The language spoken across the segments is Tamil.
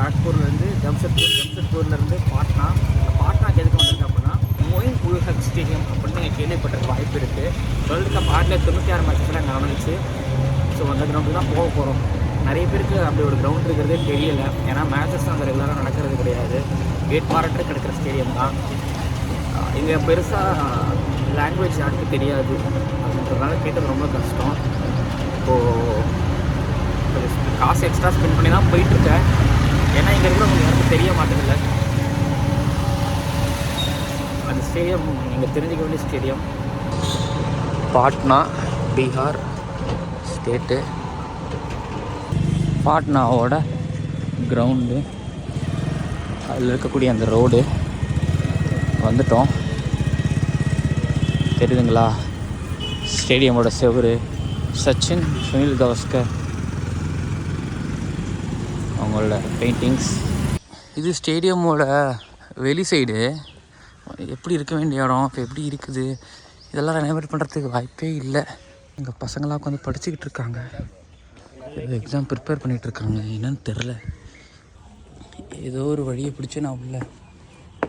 கான்பூர்லேருந்து ஜம்ஷெட்பூர்லேருந்து பாட்னாக்கு எதுக்கு வந்திருக்கு அப்படின்னா மொயின் உல் ஹக் ஸ்டேடியம் அப்படின்னு நீங்கள் கேள்விப்பட்டிருக்க வாய்ப்பு இருக்குது. வேர்ல்டு கப் 96 மேட்சஸில் அங்கே நடந்துச்சு. ஸோ அந்த கிரவுண்டு தான் போக போகிறோம். நிறைய பேருக்கு அப்படி ஒரு கிரவுண்ட் இருக்கிறதே தெரியல. ஏன்னா மேட்சஸ் அங்கே ரெகுலராக நடக்கிறது கிடையாது. வேட்பாளர்கள் கிடைக்கிற ஸ்டேடியம் தான். இங்கே பெருசாக லாங்குவேஜ் யாருக்கு தெரியாது அப்படின்றதுனால கேட்டது ரொம்ப கஷ்டம். இப்போது காசு எக்ஸ்ட்ரா ஸ்பெண்ட் பண்ணி தான் போயிட்டுருக்கேன். ஏன்னா இங்கே இருக்கிறவங்க யாருக்கும் தெரிய மாட்டேங்கல. அந்த ஸ்டேடியம் நீங்கள் தெரிஞ்சிக்க வேண்டிய ஸ்டேடியம் பாட்னா, பீகார் ஸ்டேட்டு. பாட்னாவோட கிரவுண்டு, அதில் இருக்கக்கூடிய அந்த ரோடு வந்துட்டோம். தெரியுதுங்களா? ஸ்டேடியமோட செவரு சச்சின், சுனில் கவாஸ்கர் அவங்களோட பெயிண்டிங்ஸ். இது ஸ்டேடியமோட வெளி சைடு. எப்படி இருக்க வேண்டிய இடம் இப்போ எப்படி இருக்குது இதெல்லாம் ரெனோவேட் பண்ணுறதுக்கு வாய்ப்பே இல்லை. எங்கள் பசங்களாம் உட்காந்து படிச்சுக்கிட்டு இருக்காங்க. எக்ஸாம் ப்ரிப்பேர் பண்ணிகிட்ருக்காங்க. என்னன்னு தெரில. ஏதோ ஒரு வழியை பிடிச்சி நான் உள்ளே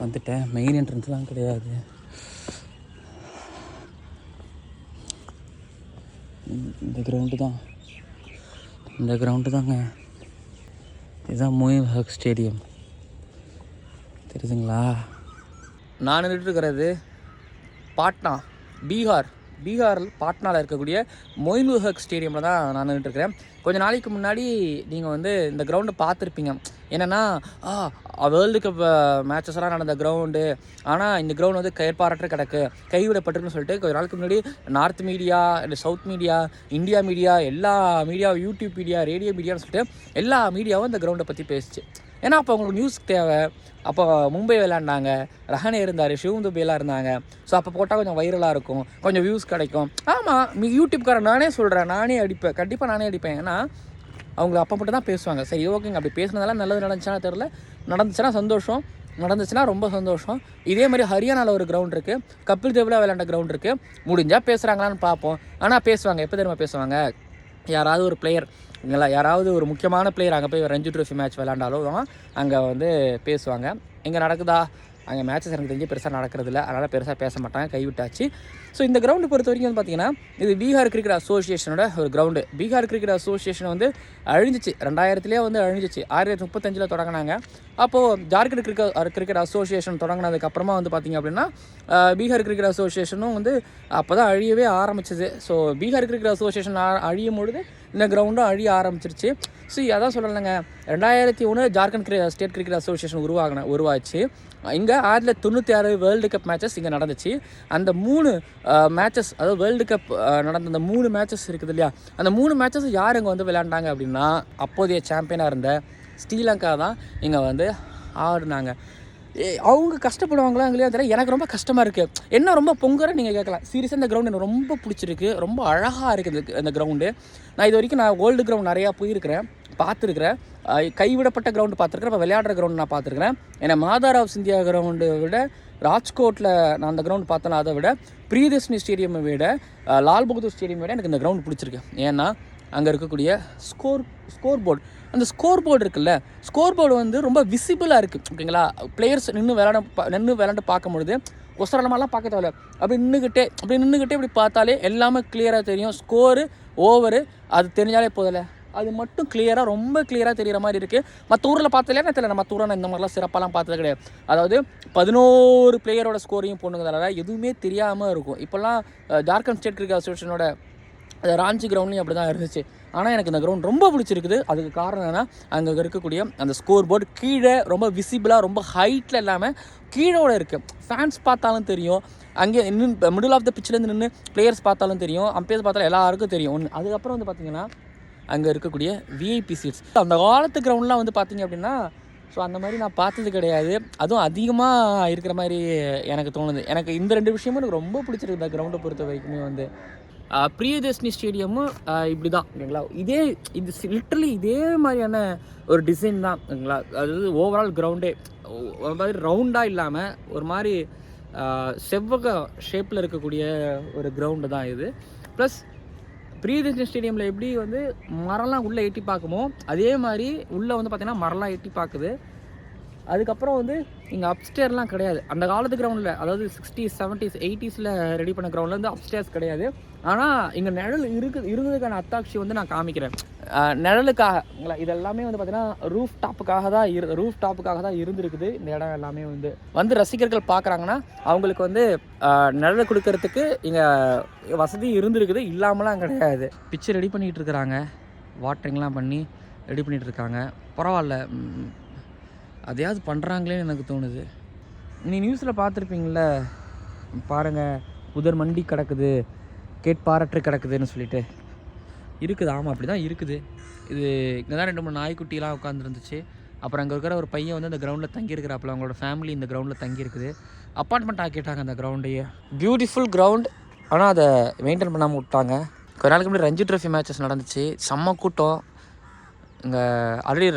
வந்துட்டேன். மெயின் என்ட்ரன்ஸ்லாம் கிடையாது. இந்த கிரவுண்டு தாங்க. இதுதான் மொயின் ஹக் ஸ்டேடியம். தெரியுதுங்களா? நான் நின்றுட்டுருக்கிறது பாட்னா, பீகாரில் பாட்னாவில் இருக்கக்கூடிய மொயின் உல் ஹக் ஸ்டேடியமில் தான் நான் நின்றுட்டுருக்கிறேன். கொஞ்சம் நாளைக்கு முன்னாடி நீங்கள் வந்து இந்த கிரவுண்டை பார்த்துருப்பீங்க. என்னென்னா வேர்ல்டு கப் மேட்சஸ்லாம் நடந்த கிரவுண்டு, ஆனால் இந்த கிரவுண்ட் வந்து கைப்பாரற்ற கிடக்கு, கைவிடப்பட்டிருக்குன்னு சொல்லிட்டு கொஞ்சம் நாளைக்கு முன்னாடி நார்த் மீடியா, இல்லை சவுத் மீடியா, இந்தியா மீடியா, எல்லா மீடியா, யூடியூப் மீடியா, ரேடியோ மீடியான்னு சொல்லிட்டு எல்லா மீடியாவும் இந்த கிரவுண்டை பற்றி பேசிச்சு. ஏன்னா அப்போ அவங்களுக்கு நியூஸ் தேவை. அப்போ மும்பை விளையாண்டாங்க, ரஹானே இருந்தார், சிவம் துபேலாம் இருந்தாங்க. ஸோ அப்போ போட்டால் கொஞ்சம் வைரலாக இருக்கும், கொஞ்சம் வியூஸ் கிடைக்கும். ஆமாம், யூடியூப்காரன் நானே சொல்கிறேன், நானே அடிப்பேன், கண்டிப்பாக நானே அடிப்பேன். ஏன்னா அவங்க அப்போ மட்டும் தான் பேசுவாங்க. சரி ஓகேங்க, அப்படி பேசுனதால நல்லது நடந்துச்சுன்னா தெரில, நடந்துச்சுன்னா சந்தோஷம், நடந்துச்சுன்னா ரொம்ப சந்தோஷம். இதே மாதிரி ஹரியானாவில் ஒரு கிரவுண்ட் இருக்குது, கபில் தேவில் விளையாண்ட கிரவுண்ட் இருக்குது. முடிஞ்சால் பேசுகிறாங்களான்னு பார்ப்போம். ஆனால் பேசுவாங்க. எப்போ தெரியுமா பேசுவாங்க? யாராவது ஒரு பிளேயர், இல்லைங்களா, யாராவது ஒரு முக்கியமான பிளேயர் அங்கே போய் ரஞ்சி ட்ரோஃபி மேட்ச் விளையாண்டாலும் அங்கே வந்து பேசுவாங்க. இங்கே நடக்குதா? அங்கே மேட்சஸ் எனக்கு தெரிஞ்சு பெருசாக நடக்கிறதில்ல, அதனால் பெருசாக பேச மாட்டாங்க, கைவிட்டாச்சு. ஸோ இந்த கிரவுண்டு பொறுத்த வரைக்கும் வந்து பார்த்திங்கன்னா இது பீகார் கிரிக்கெட் அசோசியேஷனோட ஒரு கிரவுண்டு. பீகார் கிரிக்கெட் அசோசியேஷன் வந்து அழிஞ்சிச்சு, 2000 வந்து அழிஞ்சிச்சு. 1935 தொடங்கினாங்க. அப்போது ஜார்க்கண்ட் கிரிக்கெட் அசோசியேஷன் தொடங்கினதுக்கப்புறமா வந்து பார்த்திங்க அப்படின்னா பீகார் கிரிக்கெட் அசோசியேஷனும் வந்து அப்போ தான் அழியவே ஆரம்பிச்சிது. ஸோ பீகார் கிரிக்கெட் அசோசியேஷன் அழியும் பொழுது இந்த கிரவுண்டும் அழிய ஆரம்பிச்சிருச்சு. ஸோ அதான் சொல்லலைங்க, 2001 ஜார்க்கண்ட் ஸ்டேட் கிரிக்கெட் அசோசியேஷன் உருவாச்சு. இங்கே 1996 வேர்ல்டு கப் மேட்சஸ் இங்கே நடந்துச்சு. அந்த 3 மேட்சஸ், அதாவது வேர்ல்டு கப் நடந்த அந்த 3 மேட்சஸ் இருக்குது இல்லையா, அந்த 3 மேட்சஸ் யார் இங்கே வந்து விளையாண்டாங்க அப்படின்னா அப்போதைய சாம்பியனாக இருந்த ஸ்ரீலங்கா தான் இங்கே வந்து ஆடினாங்க. அவங்க கஷ்டப்படுவாங்களா இல்லையா தெரியல, எனக்கு ரொம்ப கஷ்டமாக இருக்குது. என்ன ரொம்ப பொங்குற நீங்கள் கேட்கலாம். சீரியஸாக இந்த கிரவுண்டு எனக்கு ரொம்ப பிடிச்சிருக்கு, ரொம்ப அழகாக இருக்குது இந்த கிரவுண்டு. நான் இது வரைக்கும் ஓல்டு கிரவுண்ட் நிறையா போயிருக்கிறேன், பார்த்துருக்குறேன். கைவிடப்பட்ட கிரவுண்டு பார்த்துருக்குறேன், இப்போ விளையாடுற கிரவுண்டு நான் பார்த்துருக்குறேன். ஏன்னா மாதாராவ் சிந்தியா கிரவுண்டை விட, ராஜ்கோட்டில் நான் அந்த கிரவுண்டு பார்த்தேன், அதை விட பிரியதர்ஷினி ஸ்டேடியமை விட, லால் பகதூர் ஸ்டேடியம் விட எனக்கு இந்த கிரவுண்டு பிடிச்சிருக்கு. ஏன்னா அங்கே இருக்கக்கூடிய ஸ்கோர் போர்டு, அந்த ஸ்கோர் போர்டு இருக்குல்ல, ஸ்கோர் போர்டு வந்து ரொம்ப விசிபிளாக இருக்குது. ஓகேங்களா? பிளேயர்ஸ் நின்று விளையாண்டு பார்க்கும்பொழுது ஒசரலமாலாம் பார்க்க தேவையில்ல, அப்படி நின்றுக்கிட்டே இப்படி பார்த்தாலே எல்லாமே கிளியராக தெரியும். ஸ்கோரு, ஓவரு அது தெரிஞ்சாலே போதில்லை, அது மட்டும் கிளியராக, ரொம்ப கிளியராக தெரிகிற மாதிரி இருக்குது. மற்ற ஊரில் பார்த்ததுல என்ன தெரியல, மற்ற ஊரில் நான் இந்த மாதிரிலாம் சிறப்பாலாம் பார்த்தது கிடையாது. அதாவது 11 பிளேயரோட ஸ்கோரையும் போணுங்கிறதால எதுவுமே தெரியாமல் இருக்கும். இப்போல்லாம் ஜார்க்கண்ட் ஸ்டேட் கிரிக்கெட் அசோசியேஷனோட ராஞ்சி கிரவுண்ட்லையும் அப்படி தான் இருந்துச்சு. ஆனால் எனக்கு இந்த கிரவுண்ட் ரொம்ப பிடிச்சிருக்குது. அதுக்கு காரணம் என்னென்னா அங்கே இருக்கக்கூடிய அந்த ஸ்கோர் போர்டு கீழே ரொம்ப விசிபிளாக, ரொம்ப ஹைட்டில் இல்லாமல் கீழோட இருக்குது. ஃபேன்ஸ் பார்த்தாலும் தெரியும், அங்கே இன்னும் மிடில் ஆஃப் த பிச்சிலேருந்து நின்று பிளேயர்ஸ் பார்த்தாலும் தெரியும், அம்பையர்ஸ் பார்த்தாலும் எல்லாருக்கும் தெரியும் ஒன்று. அதுக்கப்புறம் வந்து பார்த்திங்கன்னா அங்கே இருக்கக்கூடிய விஐபி சீட்ஸ், அந்த காலத்து கிரவுண்ட்லாம் வந்து பார்த்திங்க அப்படின்னா ஸோ அந்த மாதிரி நான் பார்த்தது கிடையாது. அதுவும் அதிகமாக இருக்கிற மாதிரி எனக்கு தோணுது. எனக்கு இந்த 2 விஷயமும் எனக்கு ரொம்ப பிடிச்சிருக்கு இந்த கிரவுண்டை பொறுத்த வரைக்குமே. வந்து பிரியதர்ஷினி ஸ்டேடியமும் இப்படி தான் இல்லைங்களா, இது லிட்டரலி இதே மாதிரியான ஒரு டிசைன் தான் இல்லைங்களா. அதாவது ஓவரால் கிரவுண்டே ஒரு மாதிரி ரவுண்டாக இல்லாமல் ஒரு மாதிரி செவ்வக ஷேப்பில் இருக்கக்கூடிய ஒரு கிரவுண்டு தான் இது. ப்ளஸ் பிரியதர்ஷன் ஸ்டேடியமில் எப்படி வந்து மரம்லாம் உள்ளே எட்டி பார்க்குமோ அதே மாதிரி உள்ளே வந்து பார்த்திங்கன்னா மரம்லாம் எட்டி பார்க்குது. அதுக்கப்புறம் வந்து இங்கே அப்ஸ்டேர்லாம் கிடையாது. அந்த காலத்து கிரவுண்டில், அதாவது 60s 70s 80s ரெடி பண்ண கிரவுண்டில் வந்து அப்ஸ்டேர்ஸ் கிடையாது. ஆனால் இங்கே நிழல் இருந்ததுக்கான அத்தாட்சி வந்து நான் காமிக்கிறேன். நிழலுக்காக இதெல்லாமே வந்து பார்த்திங்கன்னா ரூஃப் டாப்புக்காக தான் இருந்திருக்குது. இந்த இடம் எல்லாமே வந்து ரசிகர்கள் பார்க்குறாங்கன்னா அவங்களுக்கு வந்து நிழல் கொடுக்கறதுக்கு இங்கே வசதி இருந்திருக்குது, இல்லாமலாம் கிடையாது. பிச்சு ரெடி பண்ணிகிட்டு இருக்கிறாங்க, வாட்டரிங்லாம் பண்ணி ரெடி பண்ணிகிட்டு இருக்காங்க. பரவாயில்ல, அதையாவது பண்ணுறாங்களேன்னு எனக்கு தோணுது. நீ நியூஸில் பார்த்துருப்பீங்கள, பாருங்கள் புதர் மண்டி கிடக்குது, கேட்பாரற்று கிடக்குதுன்னு சொல்லிட்டு இருக்குது. ஆமாம், அப்படி தான் இருக்குது. இது இங்கே தான் 2-3 நாய்க்குட்டிலாம் உட்காந்துருந்துச்சு. அப்புறம் அங்கே இருக்கிற ஒரு பையன் வந்து அந்த கிரவுண்டில் தங்கியிருக்கிறாப்புல, அவங்களோட ஃபேமிலி இந்த கிரவுண்டில் தங்கியிருக்குது. அப்பார்ட்மெண்ட் ஆக்கிட்டாங்க அந்த கிரவுண்டையே. பியூட்டிஃபுல் கிரவுண்ட், ஆனால் அதை மெயின்டைன் பண்ணாமல் விட்டாங்க. கொஞ்ச நாளைக்கு முன்னாடி ரஞ்சி ட்ரோஃபி மேட்சஸ் நடந்துச்சு, செம்ம கூட்டம். இங்கே ஆல்ரெடி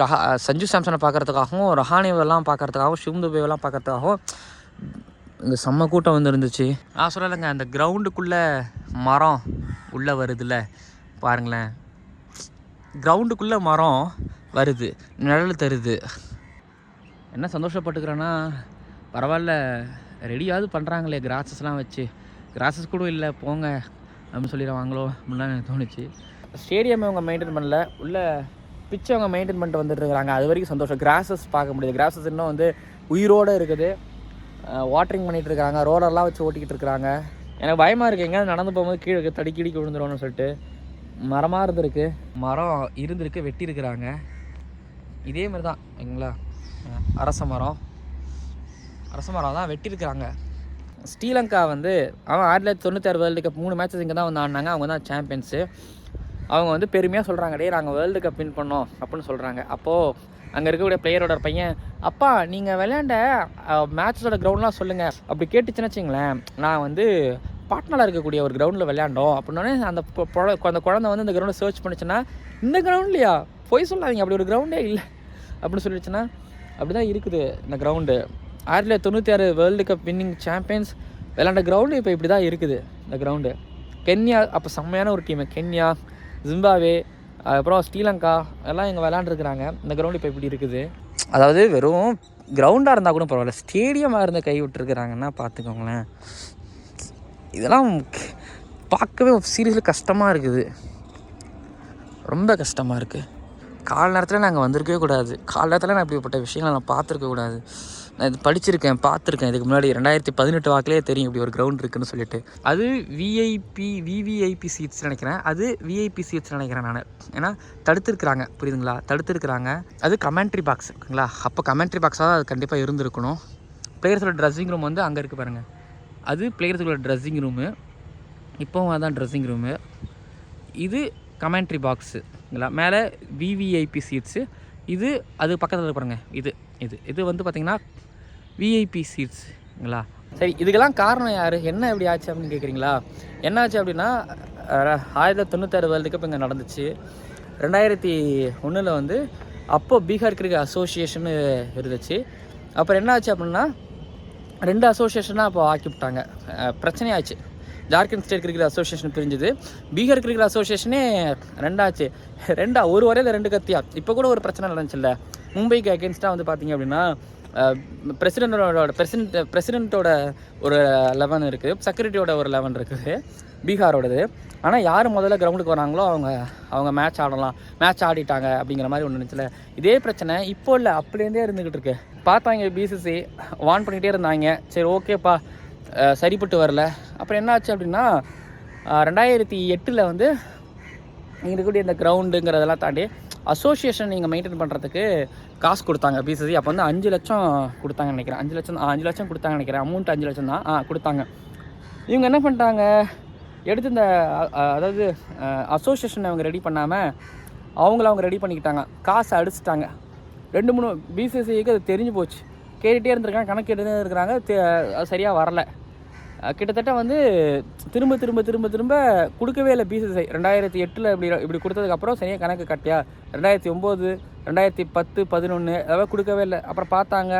சஞ்சு சாம்சனை பார்க்குறதுக்காகவும், ரஹானேவெல்லாம் பார்க்குறதுக்காகவும், சிவம்துபேவெல்லாம் பார்க்குறதுக்காகவும் இங்கே செம்ம கூட்டம் வந்து இருந்துச்சு. நான் சொல்லலைங்க, அந்த கிரவுண்டுக்குள்ளே மரம் உள்ளே வருதுல்ல பாருங்களேன், கிரவுண்டுக்குள்ளே மரம் வருது, நிழல் தருது. என்ன சந்தோஷப்பட்டுக்கிறேன்னா, பரவாயில்ல ரெடியாவது பண்ணுறாங்களே கிராஸஸ்லாம் வச்சு. கிராஸஸ் கூட இல்லை போங்க அப்படின்னு சொல்லிடுவாங்களோ அப்படின்லாம் எனக்கு தோணுச்சு. ஸ்டேடியம் இவங்க மெயின்டைன் பண்ணல, உள்ள பிச்சை அவங்க மெயின்டைன் பண்ணிட்டு வந்துட்டுருக்காங்க. அது வரைக்கும் சந்தோஷம். கிராஸஸ் பார்க்க முடியுது, கிராஸஸ் இன்னும் வந்து உயிரோடு இருக்குது. வாட்டரிங் பண்ணிகிட்டு இருக்காங்க, ரோலர்லாம் வச்சு ஓட்டிக்கிட்டு இருக்கிறாங்க. எனக்கு பயமாக இருக்குது, எங்கேயாவது நடந்து போகும்போது கீழே தடிக்கி விழுந்துருவோன்னு சொல்லிட்டு. மரமாக இருந்திருக்கு, மரம் இருந்திருக்கு, வெட்டியிருக்கிறாங்க. இதே மாதிரி தான் இல்லைங்களா, அரச மரம் தான் வெட்டியிருக்கிறாங்க. ஸ்ரீலங்கா வந்து 1996 வேர்ல்டு கப் 3 மேட்சஸ் இங்கே தான் வந்து ஆடினாங்க. அவங்க தான் சாம்பியன்ஸு. அவங்க வந்து பெருமையாக சொல்கிறாங்க, டே நாங்கள் வேர்ல்டு கப் வின் பண்ணோம் அப்படின்னு சொல்கிறாங்க. அப்போது அங்கே இருக்கக்கூடிய பிளேயரோட பையன், அப்பா நீங்கள் விளையாண்ட மேட்சஸோட கிரவுண்ட்லாம் சொல்லுங்கள். அப்படி கேட்டுச்சுன்னு வச்சிங்களேன், நான் வந்து பாட்னாவில் இருக்கக்கூடிய ஒரு கிரவுண்டில் விளையாண்டோம் அப்படின்னோடனே அந்த குழந்தை வந்து இந்த கிரவுண்டை சர்ச் பண்ணிச்சுன்னா, இந்த கிரவுண்ட்லையா போய் சொல்லாதீங்க, அப்படி ஒரு கிரவுண்டே இல்லை அப்படின்னு சொல்லிடுச்சுன்னா, அப்படி தான் இருக்குது இந்த ground. 1996 world cup winning champions விளையாண்ட கிரவுண்டு இப்போ இப்படி தான் இருக்குது இந்த கிரவுண்டு. கென்யா அப்போ செம்மையான ஒரு டீமு, கென்யா, ஜிம்பாவே, அப்புறம் ஸ்ரீலங்கா எல்லாம் இங்கே விளையாண்டுருக்குறாங்க. இந்த கிரவுண்டு இப்போ இப்படி இருக்குது. அதாவது வெறும் கிரவுண்டாக இருந்தால் கூட பரவாயில்ல, ஸ்டேடியமாக இருந்து கை விட்டுருக்குறாங்கன்னா பார்த்துக்கோங்களேன். இதெல்லாம் பார்க்கவே சீரியஸில் கஷ்டமாக இருக்குது, ரொம்ப கஷ்டமாக இருக்குது. கால நேரத்தில் நாங்கள் வந்திருக்கவே கூடாது, கால நேரத்தில் நான் இப்படிப்பட்ட விஷயங்களை நான் பார்த்துருக்க கூடாது. நான் இது படிச்சிருக்கேன், பார்த்துருக்கேன். இதுக்கு முன்னாடி 2018 வாக்கிலே தெரியும் இப்படி ஒரு கிரவுண்ட் இருக்குதுன்னு சொல்லிட்டு. அது விவிஐபி சீட்ஸ் நினைக்கிறேன், அது விஐபி சீட்ஸ் நினைக்கிறேன் நான். ஏன்னா தடுத்துருக்குறாங்க, புரியுதுங்களா, தடுத்துருக்குறாங்க. அது கமெண்ட்ரி பாக்ஸ் ஓகேங்களா. அப்போ கமெண்ட்ரி பாக்ஸாக தான் அது கண்டிப்பாக இருந்திருக்கணும். பிளேயர்ஸோட ட்ரெஸ்ஸிங் ரூம் வந்து அங்கே இருக்குது பாருங்கள், அது பிளேயர்ஸோட ட்ரெஸ்ஸிங் ரூமு. இப்போவும் அதான் ட்ரெஸ்ஸிங் ரூமு. இது கமெண்ட்ரி பாக்ஸுங்களா, மேலே விவிஐபி சீட்ஸு. இது அது பக்கத்தில் பாருங்கள், இது வந்து பார்த்திங்கன்னா விஐபி சீட்ஸுங்களா. சரி, இதுக்கெல்லாம் காரணம் யார், என்ன எப்படி ஆச்சு அப்படின்னு கேட்குறீங்களா? என்ன ஆச்சு அப்படின்னா, 1996 வேர்ல்டு கப் இங்கே நடந்துச்சு. 2001 வந்து அப்போது பீகார் கிரிக்கெட் அசோசியேஷன் இருந்துச்சு. அப்புறம் என்ன ஆச்சு அப்படின்னா, 2 அசோசியேஷனாக அப்போ ஆக்கிவிட்டாங்க. பிரச்சனையாச்சு. ஜார்க்கண்ட் ஸ்டேட் கிரிக்கெட் அசோசியேஷன் பிரிஞ்சுது, பீகார் கிரிக்கெட் அசோசியேஷனே 2 ஆச்சு. ஒரு வரையில் 2 கத்தியா. இப்போ கூட ஒரு பிரச்சனை நடந்துச்சுல்ல, மும்பைக்கு அகேன்ஸ்டாக வந்து பார்த்திங்க அப்படின்னா பிரசிடெண்ட்டோட ஒரு 11 இருக்குது, செக்ரட்டரியோட ஒரு 11 இருக்குது பீகாரோடது. ஆனால் யார் முதல்ல கிரவுண்டுக்கு வராங்களோ அவங்க மேட்ச் ஆடிட்டாங்க அப்படிங்கிற மாதிரி ஒன்று இருந்துச்சுல. இதே பிரச்சனை இப்போ இல்லை, அப்படிலேருந்தே இருந்துக்கிட்டு இருக்கு. பார்த்தாங்க பிசிசி வான் பண்ணிகிட்டே இருந்தாங்க. சரி ஓகேப்பா, சரிப்பட்டு வரல. அப்புறம் என்ன ஆச்சு அப்படின்னா, 2008 வந்து இங்கே இருக்கக்கூடிய இந்த கிரவுண்டுங்கிறதெல்லாம் தாண்டி அசோசியேஷன் நீங்கள் மெயின்டைன் பண்ணுறதுக்கு காசு கொடுத்தாங்க பிசிசி. அப்போ வந்து 5 லட்சம் கொடுத்தாங்கன்னு நினைக்கிறேன். 5 லட்சம் கொடுத்தாங்கன்னு நினைக்கிறேன். அமௌண்ட் 5 லட்சம் தான் கொடுத்தாங்க. இவங்க என்ன பண்ணிட்டாங்க, எடுத்து இந்த அதாவது அசோசியேஷன் அவங்க ரெடி பண்ணாமல் அவங்க ரெடி பண்ணிக்கிட்டாங்க, காசை அடிச்சிட்டாங்க. 2-3 பிசிசிக்கு அது தெரிஞ்சு போச்சு. கேட்டுகிட்டே இருந்திருக்காங்க, கணக்கு எடுத்துகிட்டே இருக்கிறாங்க, அது சரியாக வரலை. கிட்டத்தட்ட வந்து திரும்ப கொடுக்கவே இல்லை பிசிசி. 2008 இப்படி கொடுத்ததுக்கப்புறம் சரியாக கணக்கு கட்டியா, 2009, 2010, 2011 அதெல்லாம் கொடுக்கவே இல்லை. அப்புறம் பார்த்தாங்க,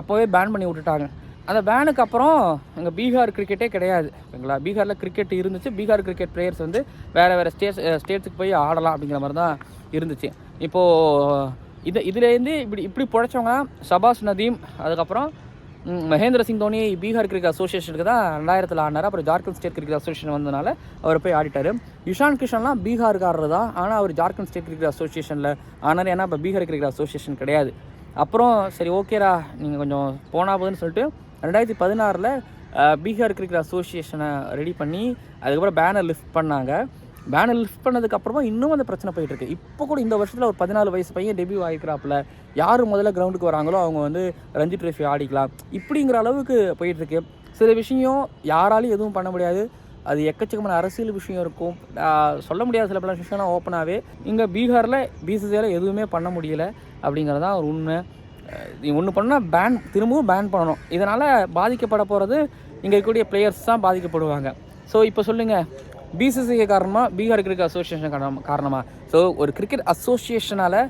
அப்போவே பேன் பண்ணி விட்டுட்டாங்க. அந்த பேனுக்கு அப்புறம் எங்கள் பீகார் கிரிக்கெட்டே கிடையாது ஓகேங்களா. பீகாரில் கிரிக்கெட் இருந்துச்சு, பீகார் கிரிக்கெட் பிளேயர்ஸ் வந்து வேறு ஸ்டேட்ஸுக்கு போய் ஆடலாம் அப்படிங்கிற மாதிரி தான் இருந்துச்சு. இப்போது இதுலேருந்து இப்படி பிழைச்சவங்க ஷபாஸ் நதீம், அதுக்கப்புறம் மகேந்திர சிங் தோனி பீகார் கிரிக்கெட் அசோசியேஷனுக்கு தான் 2000 ஆடினார். அப்புறம் ஜார்க்கண்ட் ஸ்டேட் கிரிக்கெட் அசோசியேஷன் வந்ததுனால அவர் போய் ஆடிட்டார். இஷான் கிஷன்லாம் பீகார்காரர் தான், ஆனால் அவர் ஜார்க்கண்ட் ஸ்டேட் கிரிக்கெட் அசோசியேஷனில் ஆனார். ஏன்னா இப்போ பீகார் கிரிக்கெட் அசோசியேஷன் கிடையாது. அப்புறம் சரி ஓகேரா நீங்கள் கொஞ்சம் போனால் போதுன்னு சொல்லிட்டு 2016 பீகார் கிரிக்கெட் அசோசியேஷனை ரெடி பண்ணி அதுக்கப்புறம் பேனர் லிஃப்ட் பண்ணாங்க. பேனர் லிஃப்ட் பண்ணதுக்கப்புறமா இன்னும் அந்த பிரச்சனை போயிட்டுருக்கு. இப்போ கூட இந்த வருஷத்தில் ஒரு 14 வயசு பையன் டெபியூ ஆகிக்கிறாப்புல. யார் முதல்ல கிரவுண்டுக்கு வராங்களோ அவங்க வந்து ரஞ்சி ட்ரோஃபி ஆடிக்கலாம் இப்படிங்கிற அளவுக்கு போயிட்டுருக்கு. சில விஷயம் யாராலையும் எதுவும் பண்ண முடியாது. அது எக்கச்சக்கமான அரசியல் விஷயம் இருக்கும், சொல்ல முடியாது. சில பல விஷயம்லாம் ஓப்பனாகவே இங்கே பீகாரில் பிசிசிஐயில் எதுவுமே பண்ண முடியல அப்படிங்கிறது தான் ஒரு உண்மை. ஒன்று பண்ணால் திரும்பவும் பேன் பண்ணணும். இதனால் பாதிக்கப்பட போகிறது இங்கே இருக்கக்கூடிய பிளேயர்ஸ் தான் பாதிக்கப்படுவாங்க. ஸோ இப்போ சொல்லுங்கள், பிசிசிஐ காரணமாக பீகார் கிரிக்கெட் அசோசியேஷன் காரணமாக? ஸோ ஒரு கிரிக்கெட் அசோசியேஷனால்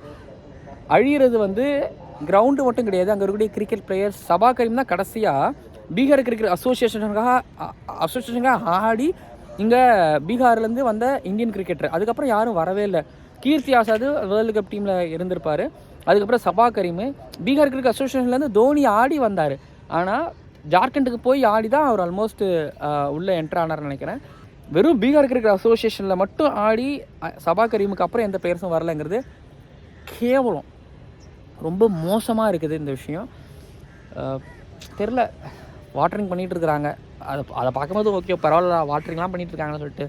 அழியிறது வந்து கிரவுண்டு மட்டும் கிடையாது, அங்கே இருக்கக்கூடிய கிரிக்கெட் பிளேயர்ஸ். சபா கரீம் தான் கடைசியாக பீகார் கிரிக்கெட் அசோசியேஷனுக்காக ஆடி இங்கே பீகார்லேருந்து வந்த இந்தியன் கிரிக்கெட்டர். அதுக்கப்புறம் யாரும் வரவே இல்லை. கீர்த்தி ஆசாத் வேர்ல்டு கப் டீமில் இருந்திருப்பார். அதுக்கப்புறம் சபா கரீம் பீகார் கிரிக்கெட் அசோசியேஷன்லேருந்து தோனி ஆடி வந்தார். ஆனால் ஜார்க்கண்டுக்கு போய் ஆடி தான் அவர் ஆல்மோஸ்ட் உள்ளே என்ட்ரு ஆனார்னு நினைக்கிறேன். வெறும் பீகார் கிரிக்கெட் அசோசியேஷனில் மட்டும் ஆடி சபா கரீமுக்கு அப்புறம் எந்த பிளேயர்ஸும் வரலைங்கிறது கேவலம், ரொம்ப மோசமாக இருக்குது இந்த விஷயம். தெரில, வாட்டரிங் பண்ணிகிட்டு இருக்கிறாங்க. அதை பார்க்கும்போது ஓகே பரவாயில்ல, வாட்டரிங்லாம் பண்ணிகிட்டு இருக்காங்கன்னு சொல்லிட்டு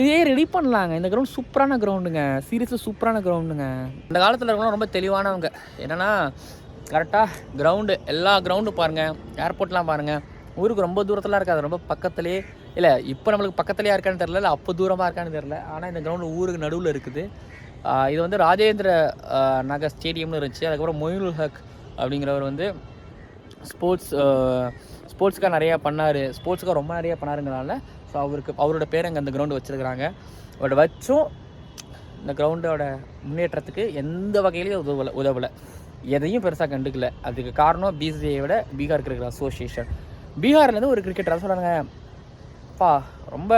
இதே ரெடி பண்ணலாங்க. இந்த கிரவுண்ட் சூப்பரான கிரவுண்டுங்க, சீரியஸாக சூப்பரான கிரவுண்டுங்க. இந்த காலத்தில் இருக்கவங்க ரொம்ப தெளிவானவங்க. என்னென்னா கரெக்டாக கிரவுண்டு, எல்லா கிரவுண்டும் பாருங்கள், ஏர்போர்ட்லாம் பாருங்கள், ஊருக்கு ரொம்ப தூரத்துலாம் இருக்காது, ரொம்ப பக்கத்துலேயே. இல்லை இப்போ நம்மளுக்கு பக்கத்துலேயே இருக்கான்னு தெரில, இல்லை அப்போ தூரமாக இருக்கான்னு தெரில. ஆனால் இந்த கிரவுண்டு ஊருக்கு நடுவில் இருக்குது. இது வந்து ராஜேந்திர நகர் ஸ்டேடியம்னு இருந்துச்சு. அதுக்கப்புறம் மொயினுல் ஹக் அப்படிங்கிறவர் வந்து ஸ்போர்ட்ஸுக்காக நிறையா பண்ணார், ஸ்போர்ட்ஸுக்காக ரொம்ப நிறையா பண்ணாருங்கிறனால ஸோ அவரோட பேர் அங்கே அந்த கிரவுண்டு வச்சுருக்கிறாங்க. பட் வச்சும் இந்த கிரவுண்டோட முன்னேற்றத்துக்கு எந்த வகையிலையும் உதவலை, எதையும் பெருசாக கண்டுக்கல. அதுக்கு காரணம் பிசிசிஐயோட பீகார் கிரிக்கெட் அசோசியேஷன். பீகார்லேருந்து ஒரு கிரிக்கெட்டராக சொல்கிறாங்க பா, ரொம்ப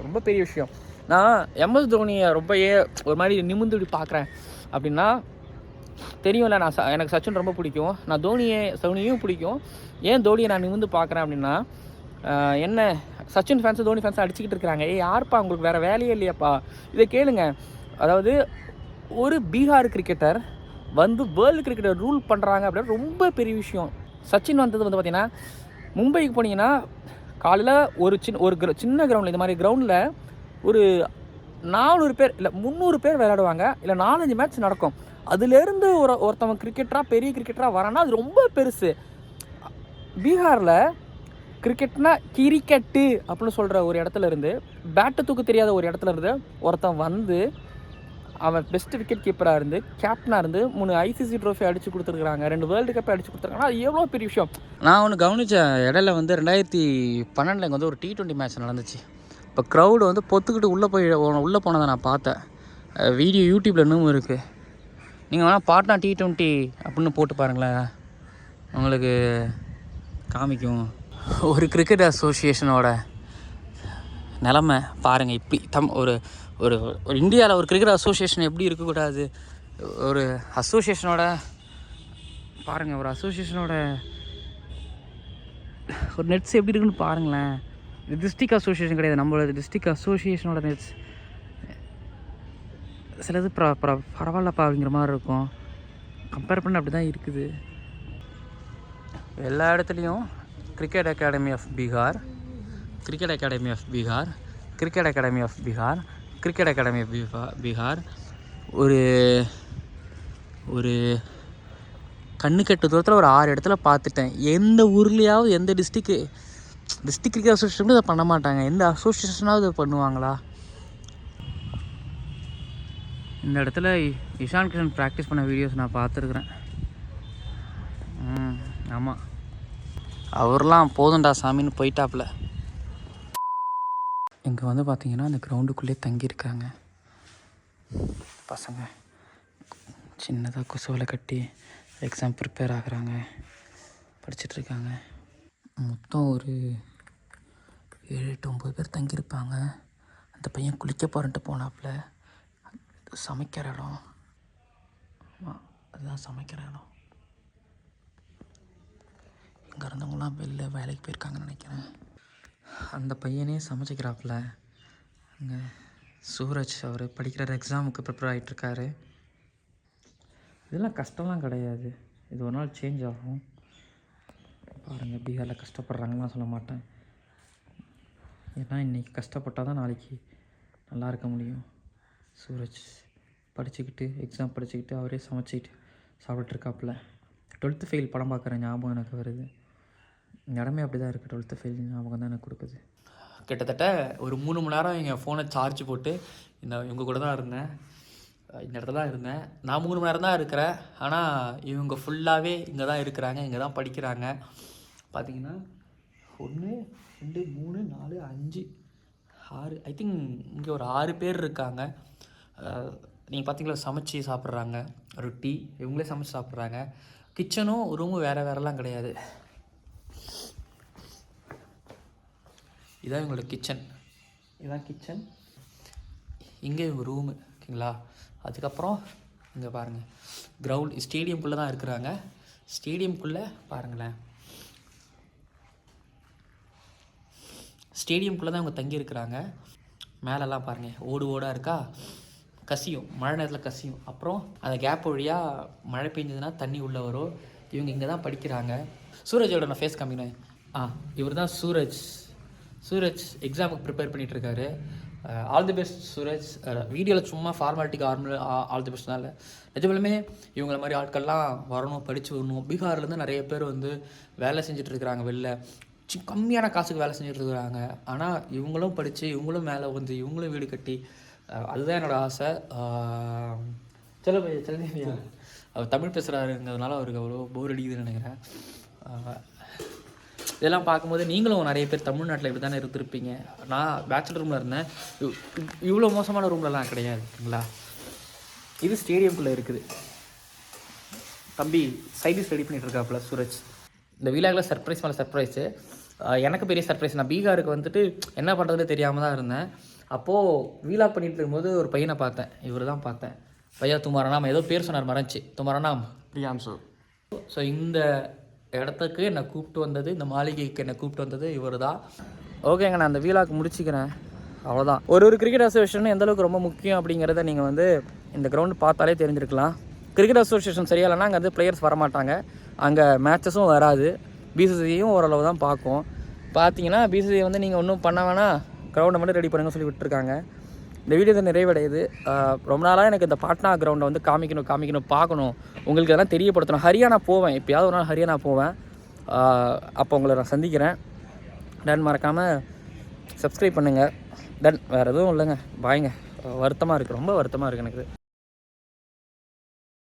ரொம்ப பெரிய விஷயம். நான் எம்எஸ் தோனியை ரொம்ப ஒரு மாதிரி நிமிர்ந்து இப்படி பார்க்குறேன் அப்படின்னா தெரியும்ல, எனக்கு சச்சின் ரொம்ப பிடிக்கும், நான் தோனியும் பிடிக்கும். ஏன் தோனியை நான் நிமிர்ந்து பார்க்குறேன் அப்படின்னா, என்ன சச்சின் ஃபேன்ஸு தோனி ஃபேன்ஸை அடிச்சுக்கிட்டு இருக்கிறாங்க. யாருப்பா உங்களுக்கு வேறு வேலையே இல்லையாப்பா? இதை கேளுங்க. அதாவது ஒரு பீகார் கிரிக்கெட்டர் வந்து வேர்ல்டு கிரிக்கெட்டர் ரூல் பண்ணுறாங்க அப்படின்னா ரொம்ப பெரிய விஷயம். சச்சின் வந்தது வந்து பார்த்திங்கன்னா, மும்பைக்கு போனீங்கன்னா காலையில் ஒரு சின்ன கிரவுண்டில், இந்த மாதிரி கிரவுண்டில் ஒரு 400 பேர் இல்லை 300 பேர் விளையாடுவாங்க. இல்லை 4-5 மேட்ச் நடக்கும். அதுலேருந்து ஒருத்தவங்க கிரிக்கெட்டராக பெரிய கிரிக்கெட்டராக வரான்னா அது ரொம்ப பெருசு. பீகாரில் கிரிக்கெட்னா கிரிக்கெட்டு அப்படின்னு சொல்கிற ஒரு இடத்துல இருந்து, பேட்டு தூக்க தெரியாத ஒரு இடத்துல இருந்து ஒருத்தன் வந்து அவன் பெஸ்ட்டு விக்கெட் கீப்பராக இருந்து கேப்டனாக இருந்து 3 ஐசிசி ட்ரோஃபி அடித்து கொடுத்துருக்குறாங்க, 2 வேர்ல்டு கப்பை அடித்து கொடுத்துருக்காங்கன்னா அது எவ்வளோ பெரிய விஷயம். நான் ஒன்று கவனித்த இடையில வந்து 2012 இங்கே வந்து ஒரு T20 மேட்ச் நடந்துச்சு. இப்போ க்ரௌடு வந்து பொத்துக்கிட்டு உள்ளே போனதை நான் பார்த்தேன். வீடியோ யூடியூப்பில் இன்னும் இருக்குது. நீங்கள் வேணால் பாட்னா T20 அப்படின்னு போட்டு பாருங்களேன், உங்களுக்கு காமிக்கும். ஒரு கிரிக்கெட் அசோசியேஷனோட நிலமை பாருங்கள். இப்படி ஒரு ஒரு ஒரு இந்தியாவில் ஒரு கிரிக்கெட் அசோசியேஷன் எப்படி இருக்கக்கூடாது? ஒரு அசோசியேஷனோட பாருங்கள், ஒரு அசோசியேஷனோட ஒரு நெட்ஸ் எப்படி இருக்குன்னு பாருங்களேன். இது டிஸ்ட்ரிக்ட் அசோசியேஷன் கிடையாது, நம்மளோட டிஸ்ட்ரிக்ட் அசோசியேஷனோட நெட்ஸ் சிலது பரவாயில்லப்பா அப்படிங்கிற மாதிரி இருக்கும். கம்பேர் பண்ண அப்படி தான் இருக்குது. எல்லா இடத்துலையும் cricket academy of Bihar, cricket academy of Bihar, cricket academy of Bihar, cricket academy of Bihar. ஒரு ஒரு கண்ணுக்கெட்டு தூரத்தில் ஒரு 6 இடத்துல பார்த்துட்டேன். எந்த ஊர்லேயாவது எந்த டிஸ்ட்ரிக்ட் கிரிக்கெட் அசோசியேஷன் இதை பண்ண மாட்டாங்க. எந்த அசோசியேஷனாவது இதை பண்ணுவாங்களா? இந்த இடத்துல இஷான் கிஷன் ப்ராக்டிஸ் பண்ண வீடியோஸ் நான் பார்த்துருக்குறேன். ஆமாம், அவர்லாம் போதுண்டா சாமின்னு போயிட்டாப்புல. இங்கே வந்து பார்த்திங்கன்னா அந்த கிரவுண்டுக்குள்ளே தங்கியிருக்காங்க பசங்க. சின்னதாக கொசுவலை கட்டி எக்ஸாம் ப்ரிப்பேர் ஆகுறாங்க, படிச்சிட்ருக்காங்க. மொத்தம் ஒரு 7-8-9 பேர் தங்கியிருப்பாங்க. அந்த பையன் குளிக்க போகிறன்ட்டு போனாப்புல. சமைக்கிற இடம். ஆமாம், அதுதான் சமைக்கிற இடம். இங்கே இருந்தவங்களாம் வெளில வேலைக்கு போயிருக்காங்கன்னு நினைக்கிறேன். அந்த பையனே சமைச்சிக்கிறாப்புல. அங்கே சூரஜ் அவர் படிக்கிற எக்ஸாமுக்கு ப்ரிப்பேர் ஆகிட்டுருக்காரு. இதெல்லாம் கஷ்டம்லாம் கிடையாது, இது ஒரு நாள் சேஞ்ச் ஆகும். பாருங்கள், பீகாரில் கஷ்டப்படுறாங்கன்னு சொல்ல மாட்டேன். ஏன்னா இன்றைக்கி கஷ்டப்பட்டால் தான் நாளைக்கு நல்லா இருக்க முடியும். சூரஜ் படிச்சுக்கிட்டு எக்ஸாம் படிச்சுக்கிட்டு அவரே சமைச்சிக்கிட்டு சாப்பிட்ருக்காப்புல. 12th ஃபெயில் படம் பார்க்குற ஞாபகம் எனக்கு வருது. இடமே அப்படி தான் இருக்குது. 12th ஃபெயில் ஞாபகம் தான் எனக்கு கொடுக்குது. கிட்டத்தட்ட ஒரு 3 மணி நேரம் எங்கள் ஃபோனை சார்ஜ் போட்டு இவங்க கூட தான் இருந்தேன். இந்த இடத்துல தான் இருந்தேன். நான் 3 மணி நேரம் தான் இருக்கிறேன். ஆனால் இவங்க ஃபுல்லாகவே இங்கே தான் இருக்கிறாங்க, இங்கே தான் படிக்கிறாங்க. பார்த்தீங்கன்னா 1 2 3 4 5 6 ஐ திங்க் இங்கே ஒரு 6 பேர் இருக்காங்க. நீங்கள் பார்த்தீங்களா, சமைச்சி சாப்பிட்றாங்க. ரொட்டி இவங்களே சமைச்சி சாப்பிட்றாங்க. கிச்சனும் ரூமும் வேறெல்லாம் கிடையாது. இதான் இவங்களோட கிச்சன். இதுதான் கிச்சன். இங்கே இவங்க ரூமு, ஓகேங்களா. அதுக்கப்புறம் இங்கே பாருங்கள், கிரவுண்ட் ஸ்டேடியம்குள்ளே தான் இருக்கிறாங்க. ஸ்டேடியம்குள்ளே பாருங்களேன், ஸ்டேடியம்குள்ளே தான் இவங்க தங்கியிருக்கிறாங்க. மேலெல்லாம் பாருங்கள், ஓடாக இருக்கா, கசியும், மழை நேரத்தில் கசியும். அப்புறம் அந்த கேப் வழியாக மழை பெஞ்சதுன்னா தண்ணி உள்ளே வரும். இவங்க இங்கே தான் படிக்கிறாங்க. சூரஜோட நான் ஃபேஸ் காமிக்கிறேன். இவர் தான் சூரஜ். சூரஜ் எக்ஸாமுக்கு ப்ரிப்பேர் பண்ணிகிட்ருக்காரு. All the best Suraj. வீடியோவில் சும்மா ஃபார்மாலிட்டிக்கு ஆல் தி பெஸ்ட்னால நிஜமாலுமே இவங்கள மாதிரி ஆட்கள்லாம் வரணும், படித்து வரணும். பீகார்லேருந்து நிறைய பேர் வந்து வேலை செஞ்சிட்ருக்கிறாங்க, வெளில கம்மியான காசுக்கு வேலை செஞ்சிட்ருக்குறாங்க. ஆனால் இவங்களும் படித்து இவங்களும் மேலே வந்து இவங்களும் வீடு கட்டி, அதுதான் என்னோடய ஆசை. செல்லமையா அவர் தமிழ் பேசுகிறாருங்கிறதுனால அவருக்கு அவ்வளோ போர் அடிக்குதுன்னு நினைக்கிறேன். இதெல்லாம் பார்க்கும்போது நீங்களும் நிறைய பேர் தமிழ்நாட்டில் இப்படி தானே இருந்திருப்பீங்க. நான் பேச்சுலர் ரூமில் இருந்தேன். இவ்வளோ மோசமான ரூம்லலாம் கிடையாதுங்களா. இது ஸ்டேடியம்குள்ளே இருக்குது. தம்பி சைடிஸ் ரெடி பண்ணிகிட்ருக்காப்புல சூரஜ். இந்த வீலாகில் சர்ப்ரைஸ் மேலே சர்ப்ரைஸு. எனக்கு பெரிய சர்ப்ரைஸ். நான் பீகாருக்கு வந்துட்டு என்ன பண்ணுறதுன்னு தெரியாமல் தான் இருந்தேன். அப்போது வீலாக் பண்ணிகிட்டு இருக்கும்போது ஒரு பையனை பார்த்தேன். இவர் தான் பார்த்தேன். பையா துமாரா நாம், ஏதோ பேர் சொன்னார், மறைஞ்சி. துமாரா நாம் பிரியாம்சு. ஸோ இந்த இடத்துக்கு என்னை கூப்பிட்டு வந்தது, இந்த மாளிகைக்கு என்னை கூப்பிட்டு வந்தது இவர் தான். ஓகேங்க, நான் அந்த வீலாக் முடிச்சுக்கிறேன். அவ்வளோதான். ஒரு கிரிக்கெட் அசோசியேஷன் எந்தளவுக்கு ரொம்ப முக்கியம் அப்படிங்கிறத நீங்கள் வந்து இந்த கிரவுண்டு பார்த்தாலே தெரிஞ்சிருக்கலாம். கிரிக்கெட் அசோசியேஷன் சரியா இல்லைனா அங்கே வந்து பிளேயர்ஸ் வரமாட்டாங்க, அங்கே மேட்சஸும் வராது. பிசிசியும் ஓரளவு தான் பார்க்கும். பார்த்தீங்கன்னா பிசிசி வந்து நீங்கள் ஒன்றும் பண்ண வேணாம், கிரவுண்டை மட்டும் ரெடி பண்ணுங்க சொல்லி விட்டுருக்காங்க. இந்த வீடியோ நிறைவடையுது. ரொம்ப நாளாக எனக்கு இந்த பாட்னா கிரவுண்டை வந்து காமிக்கணும் பார்க்கணும், உங்களுக்கு அதெல்லாம் தெரியப்படுத்தணும். ஹரியானா போவேன், எப்போயாவது ஒரு நாள் ஹரியானா போவேன். அப்போ உங்களை நான் சந்திக்கிறேன். டன், மறக்காமல் சப்ஸ்கிரைப் பண்ணுங்கள். டன், வேறு எதுவும் இல்லைங்க. பாய்ங்க. வருத்தமாக இருக்குது, ரொம்ப வருத்தமாக இருக்குது எனக்கு.